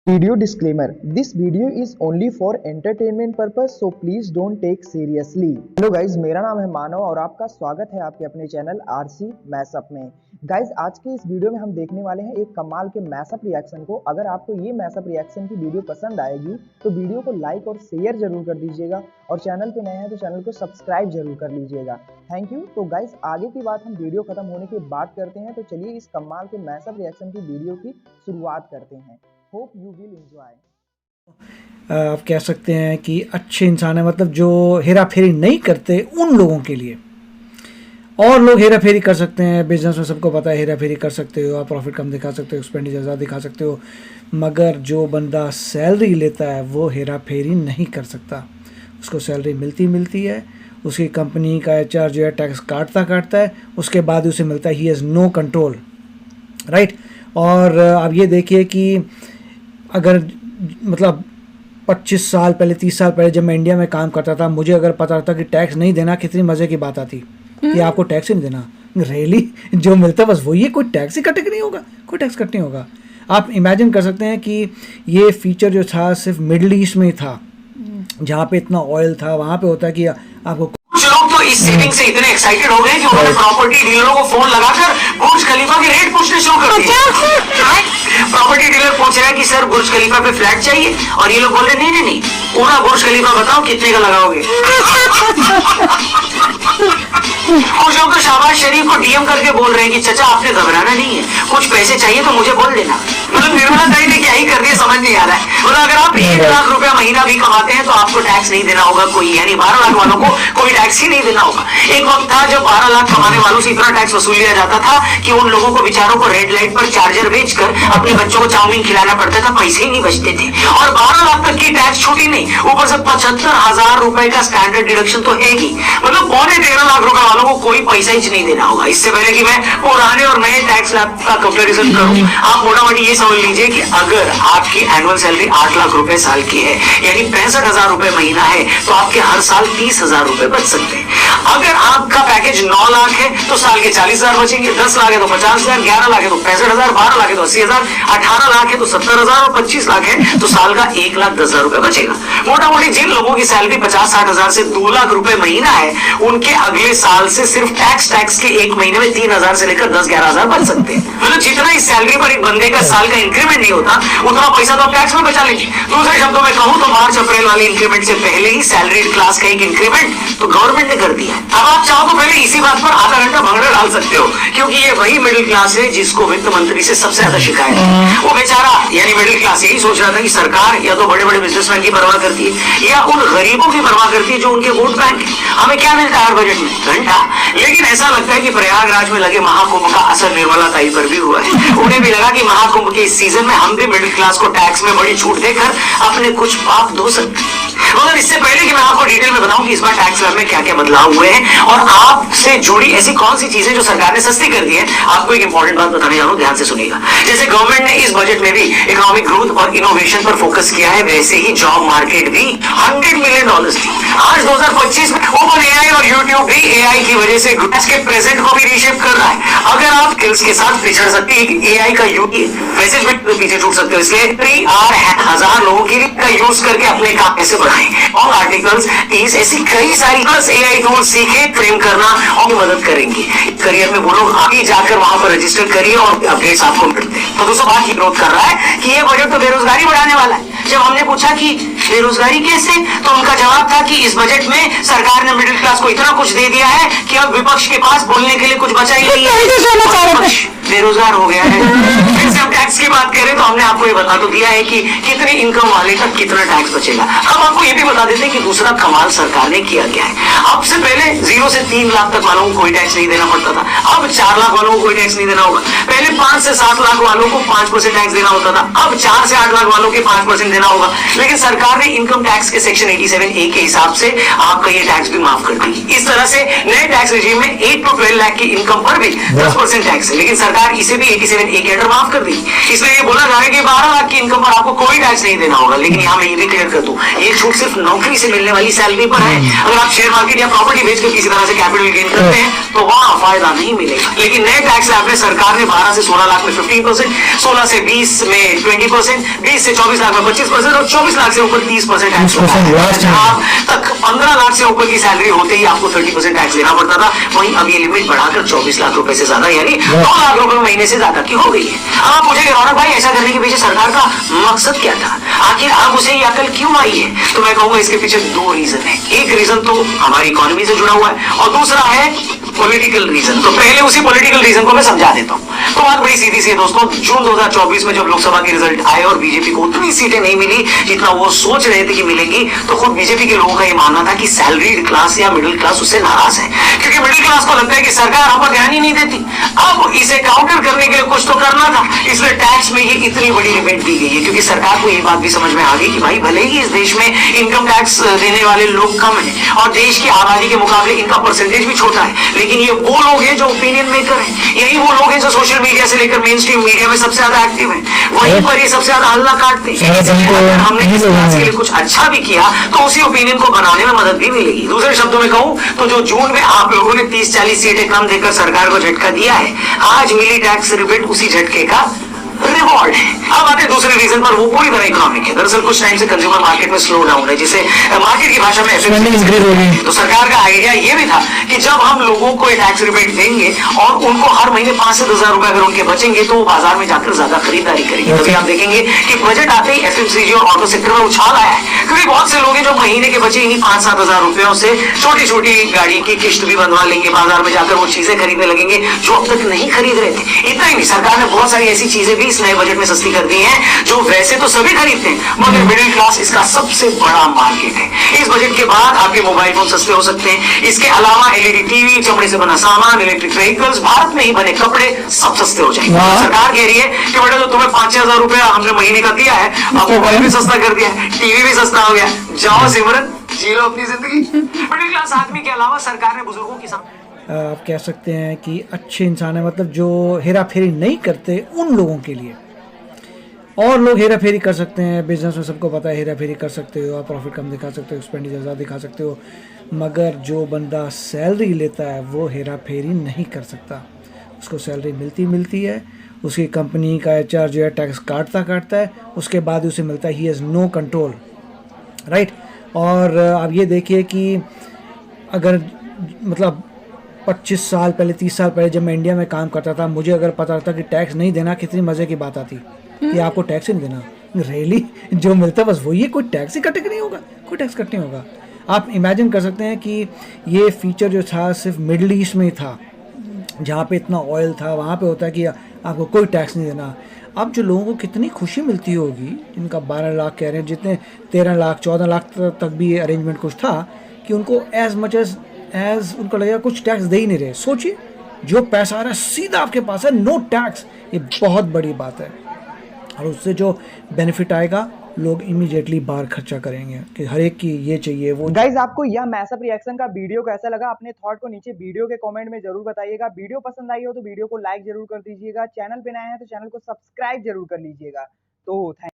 Video disclaimer: This video is only for entertainment purpose, so please don't take seriously. Hello guys, मेरा नाम है मानव और आपका स्वागत है आपके अपने चैनल आरसी मैशअप में। गाइज, आज के इस वीडियो में हम देखने वाले हैं एक कमाल के मैशअप रिएक्शन को। अगर आपको ये मैशअप रिएक्शन की वीडियो पसंद आएगी तो वीडियो को लाइक और शेयर जरूर कर दीजिएगा और चैनल पे नए हैं तो चैनल को सब्सक्राइब जरूर कर लीजिएगा। Thank you. तो गाइज, आगे की बात हम वीडियो खत्म होने के बाद करते हैं, तो चलिए इस कमाल के मैशअप रिएक्शन की वीडियो की शुरुआत करते हैं। Hope you will enjoy. आप कह सकते हैं कि अच्छे इंसान है, मतलब जो हेरा फेरी नहीं करते उन लोगों के लिए। और लोग हेरा फेरी कर सकते हैं, बिजनेस में सबको पता है हेरा फेरी कर सकते हो, आप प्रॉफिट कम दिखा सकते हो, एक्सपेंडिचर ज़्यादा दिखा सकते हो, मगर जो बंदा सैलरी लेता है वो हेरा फेरी नहीं कर सकता। उसको सैलरी मिलती है, उसकी कंपनी का HR जो है टैक्स काटता है, उसके बाद उसे मिलता है। He has no control, right. और आप ये देखिए कि अगर मतलब 25 साल पहले 30 साल पहले जब मैं इंडिया में काम करता था, मुझे अगर पता था कि टैक्स नहीं देना, कितनी मज़े की बात आती कि आपको टैक्स ही नहीं देना। रियली जो मिलता बस वही है, कोई टैक्स ही कट नहीं होगा, कोई टैक्स कट नहीं होगा। आप इमेजिन कर सकते हैं कि ये फीचर जो था सिर्फ मिडिल ईस्ट में ही था, जहाँ पे इतना ऑयल था। वहाँ पे होता है कि आपको कुछ लोग तो इस सेटिंग से इतने एक्साइटेड हो गए कि उन्होंने प्रॉपर्टी डीलरों को फोन लगाकर बुर्ज खलीफा के रेट पूछने शुरू कर दिए। प्रॉपर्टी डीलर पूछ रहा है कि सर बुर्ज खलीफा पे फ्लैट चाहिए, और ये लोग बोल रहे नहीं, पूरा बुर्ज खलीफा बताओ कितने का लगाओगे। कुछ लोग तो शहबाज शरीफ को DM करके बोल रहे हैं कि चाचा आपने घबराना नहीं है, कुछ पैसे चाहिए तो मुझे बोल देना। मतलब निर्मला ताई ने क्या ही कर दिया समझ नहीं आ रहा है। मतलब अगर आप 1 लाख रुपया महीना भी कमाते हैं तो आपको टैक्स नहीं देना होगा कोई, यानी 12 लाख वालों को कोई टैक्स ही नहीं देना होगा। एक वक्त था जब 12 लाख कमाने वालों से इतना टैक्स वसूल लिया जाता था कि उन लोगों को बेचारों को रेड लाइट पर चार्जर बेचकर अपने बच्चों को चाउमीन खिलाना पड़ता था, पैसे ही नहीं बचते थे। और 12 लाख तक की टैक्स छूटी नहीं, ऊपर से 75,000 रुपए का स्टैंडर्ड डिडक्शन तो है ही। मतलब 13.5 लाख रुपए वालों को कोई पैसा ही नहीं देना होगा। इससे पहले कि मैं पुराने और नए टैक्स स्लैब का कंपैरिजन करूं, आप मोटा मोटी ये समझ लीजिए कि अगर आपकी एनुअल सैलरी 8 लाख रुपए साल की है, यानी 65,000 रुपए महीना है, तो आपके हर साल 30,000 रुपए बच सकते हैं। अगर आपका पैकेज 9 लाख है तो साल के 40,000 बचेंगे, 10 लाख है तो 50,000, 11 लाख है तो 65,000, 12 लाख है तो 80,000, 18 लाख है तो 70,000 और 25 लाख है तो साल का 1,10,000 रुपए बचेगा। मोटा मोटी जिन लोगों की सैलरी 50-60,000 से 2 लाख रुपए महीना है, उनके अगले साल से सिर्फ टैक्स के एक महीने में 3,000 से लेकर 10-11,000 बच सकते हैं। मतलब जितना इस सैलरी पर एक बंदे का साल का इंक्रीमेंट नहीं होता, उतना पैसा तो आप टैक्स में बचा लेंगे। दूसरे शब्दों में कहूं तो मार्च अप्रैल वाले इंक्रीमेंट से पहले ही सैलरी क्लास का एक इंक्रीमेंट तो गवर्नमेंट ने कर दिया है। अब आप चाहो तो पहले इसी बात पर आधा घंटा भंगड़ा डाल सकते हो, क्योंकि ये वही मिडिल क्लास है जिसको वित्त मंत्री से सबसे ज्यादा शिकायत है। वो बेचारा यानी मिडिल क्लास यही सोच रहा था कि सरकार या तो बड़े बड़े बिजनेसमैन की परवाह करती है या उन गरीबों की परवाह करती है जो उनके वोट बैंक है। हमें क्या मिलता है हर बजट में? घंटा। लेकिन ऐसा लगता है कि प्रयागराज में लगे महाकुंभ का असर निर्मला ताई पर भी हुआ है। उन्हें भी लगा कि महाकुंभ के इस सीजन में हम भी मिडिल क्लास को टैक्स में बड़ी छूट देकर अपने कुछ पाप धो सकते हैं। मगर इससे पहले कि मैं आपको डिटेल में बताऊं कि इस बार टैक्स स्लैब में क्या क्या बदलाव हुए हैं और आपसे जुड़ी ऐसी कौन सी चीजें जो सरकार ने सस्ती कर दी है, आपको एक इंपॉर्टेंट बात बताने जा रहा हूं, ध्यान से सुनिएगा। जैसे गवर्नमेंट ने इस बजट में भी इकोनॉमिक ग्रोथ और इनोवेशन पर फोकस किया है, वैसे ही जॉब मार्केट भी $100 मिलियन थी। आज 2025 में ओपन AI और यूट्यूब भी AI की वजह से आज के प्रेजेंट को भी रीशेप कर रहा है। अगर आप स्किल्स के साथ पिछड़ सकते हैं, AI का मैसेज में पीछे छूट सकते हो, इसलिए 1000 लोगों का यूज करके अपने काम कैसे बढ़ाएं और आर्टिकल्स ऐसी कई सारी AI टूल्स सीखे, ट्रेन करना और मदद करेंगे करियर में। वो लोग आगे जाकर वहां पर रजिस्टर करिए और अपडेट्स आपको मिलते हैं। तो दोस्तों बात विरोध कर रहा है कि ये बजट तो बेरोजगारी बढ़ाने वाला है। जब हमने पूछा कि बेरोजगारी कैसे, तो उनका जवाब था कि इस बजट में सरकार ने मिडिल क्लास को इतना कुछ दे दिया है कि अब विपक्ष के पास बोलने के लिए कुछ बचा ही नहीं है, बेरोजगार हो गया है। फिर से हम टैक्स की बात करें तो हमने आपको ये बता तो दिया है कि कितने इनकम वाले का कितना टैक्स बचेगा। अब आपको ये भी बता देते हैं कि दूसरा कमाल सरकार ने किया गया है। अब से पहले 0 से 3 लाख तक वालों को कोई टैक्स नहीं देना पड़ता था, अब 4 लाख वालों को कोई टैक्स नहीं देना होगा। पहले 5 से 7 लाख वालों को 5% टैक्स देना होता था, अब 4 से 8 लाख वालों के 5% देना होगा। लेकिन सरकार ने इनकम टैक्स के सेक्शन 87A के हिसाब से आपका ये टैक्स भी माफ कर दी। इस तरह से नए टैक्स रेजिम में 8 to 12 लाख की इनकम पर भी 10% टैक्स है। लेकिन सरकार इसे भी 87 ए के अंडर माफ कर दी। इसमें ये बोला जा रहा है कि 12 लाख की इनकम पर आपको कोई टैक्स नहीं देना होगा। लेकिन यहाँ मैं ये भी क्लियर कर दूं, ये छूट सिर्फ नौकरी से मिलने वाली सैलरी पर है। अगर आप शेयर मार्केट या प्रॉपर्टी बेचकर किसी तरह से कैपिटल गेन करते हैं तो वहां फायदा नहीं मिलेगा। लेकिन नए टैक्स स्लैब में सरकार ने 12 से 16 लाख में 15%, 16 से 20 में 20%, 20 से 24 लाख में 25% और 24 लाख से ऊपर 30% टैक्स होता है। जहां तक 15 लाख से ऊपर की सैलरी होते ही आपको 30% टैक्स देना पड़ता था, वहीं अब ये लिमिट बढ़ाकर 24 लाख रुपए से ज्यादा यानी 2 लाख रुपए महीने से ज्यादा की हो गई है। अब आप पूछेंगे रौनक भाई ऐसा करने के पीछे सरकार का मकसद क्या था, आखिर अब उसे ये अकल क्यों आई है? तो मैं कहूंगा इसके पीछे 2 रीजन है। एक रीजन तो हमारी इकोनॉमी से जुड़ा हुआ है और दूसरा है पॉलिटिकल रीजन। तो पहले उसी पॉलिटिकल रीजन को मैं समझा देता हूँ। तो बात बड़ी सीधी सी है दोस्तों, जून 2024 में जब लोकसभा के रिजल्ट आए और बीजेपी को उतनी सीटें नहीं मिली जितना वो सोच रहे थे कि मिलेंगी, तो खुद बीजेपी के लोगों का ये मानना था कि सैलरीड क्लास या मिडिल क्लास उससे नाराज है, क्योंकि मिडिल क्लास को लगता है कि सरकार हम पर ध्यान ही नहीं देती। अब इसे काउंटर करने के लिए कुछ तो करना था, इसलिए टैक्स में ये इतनी बड़ी लिमिट दी गई है। क्योंकि सरकार को ये बात भी समझ में आ गई कि भाई भले ही इस देश में इनकम टैक्स देने वाले लोग कम है और देश की आबादी के मुकाबले इनका परसेंटेज भी छोटा है, लेकिन ये वो लोग हैं जो ओपिनियन मेकर हैं, यही वो लोग हैं जो सोशल मीडिया से लेकर मेन स्ट्रीम मीडिया में सबसे ज्यादा एक्टिव हैं, वहीं पर ये सबसे ज्यादा हल्ला काटते हैं। अगर हमने इस क्लास के लिए कुछ अच्छा भी किया तो उसी ओपिनियन को बनाने में मदद भी मिलेगी। दूसरे शब्दों में कहूं तो जो जून में आप लोगों ने 30-40 सीटें कम देकर सरकार को झटका दिया है, आज मिली टैक्स रिबेट उसी झटके का रिवॉर्ड है। अब आते दूसरे रीजन पर, वो पूरी तरह इकोनॉमिक है। दरअसल कुछ टाइम से कंज्यूमर मार्केट में स्लो डाउन है, जिसे मार्केट की भाषा में तो सरकार का आइडिया ये भी था कि जब हम लोगों को टैक्स रिबेट देंगे और उनको हर महीने 5 से 10 हजार रुपए अगर उनके बचेंगे तो वो बाजार में जाकर ज्यादा खरीदारी करेंगे। तभी आप देखेंगे कि बजट आते ही एफएमसीजी और ऑटो सेक्टर में उछाल आया है, क्योंकि बहुत से लोग हैं जो महीने के बचे इन्हीं 5-7 हजार रुपयों से छोटी छोटी गाड़ी की किस्त भी बनवा लेंगे, बाजार में जाकर वो चीजें खरीदने लगेंगे जो अब तक नहीं खरीद रहे थे। इतना ही नहीं, सरकार ने बहुत सारी ऐसी चीजें भी इस नए बजट में सस्ती कर दी हैं जो वैसे तो सभी खरीदते हैं, मगर मिडिल क्लास इसका सबसे बड़ा मार्केट है। इस बजट के बाद आपके मोबाइल फोन सस्ते हो सकते हैं। इसके अलावा एलईडी टीवी, चमड़े से बना सामान, इलेक्ट्रिक व्हीकल्स, भारत में ही बने कपड़े सब सस्ते हो जाएंगे। सरकार कह रही है कि बेटा जो तुम्हें 5-6 हजार रुपया हमने महीने का दिया है, अब मोबाइल भी सस्ता कर दिया है, टीवी भी सस्ता हो गया, जाओ सिमरन जी लो अपनी जिंदगी। मिडिल क्लास आदमी के अलावा सरकार ने बुजुर्गों की आप कह सकते हैं कि अच्छे इंसान है, मतलब जो हेरा फेरी नहीं करते उन लोगों के लिए। और लोग हेरा फेरी कर सकते हैं, बिजनेस में सबको पता है हेरा फेरी कर सकते हो, आप प्रॉफिट कम दिखा सकते हो, एक्सपेंडिचर ज़्यादा दिखा सकते हो, मगर जो बंदा सैलरी लेता है वो हेरा फेरी नहीं कर सकता। उसको सैलरी मिलती है, उसकी कंपनी का एचआर जो है टैक्स काटता है, उसके बाद उसे मिलता है, he has no control, right. और आप ये देखिए कि अगर मतलब 25 साल पहले, 30 साल पहले जब मैं इंडिया में काम करता था, मुझे अगर पता था कि टैक्स नहीं देना कितनी मज़े की बात आती कि आपको टैक्स ही नहीं देना, रियली जो मिलता है बस वही है, कोई टैक्स ही कट नहीं होगा, कोई टैक्स कट नहीं होगा। आप इमेजिन कर सकते हैं कि ये फीचर जो था सिर्फ मिडल ईस्ट में ही था, जहाँ पे इतना ऑयल था, वहाँ पे होता है कि आपको कोई टैक्स नहीं देना। अब जो लोगों को कितनी खुशी मिलती होगी, जिनका 12 लाख कह रहे हैं, जितने 13 लाख 14 लाख तक भी अरेंजमेंट कुछ था, कि उनको एज मच एज उनको लगेगा कुछ टैक्स दे ही नहीं रहे। सोचिए जो पैसा आ रहा है सीधा आपके पास है, नो टैक्स, ये बहुत बड़ी बात है। और उससे जो बेनिफिट आएगा, लोग इमीडिएटली बाहर खर्चा करेंगे कि हर एक की ये चाहिए वो। गाइज आपको यह मैसअप रिएक्शन का वीडियो कैसा लगा, अपने थॉट को नीचे वीडियो के कमेंट में जरूर बताइएगा। वीडियो पसंद आई हो तो वीडियो को लाइक जरूर कर दीजिएगा, चैनल पे नए हैं तो चैनल को सब्सक्राइब जरूर कर लीजिएगा। तो थैंक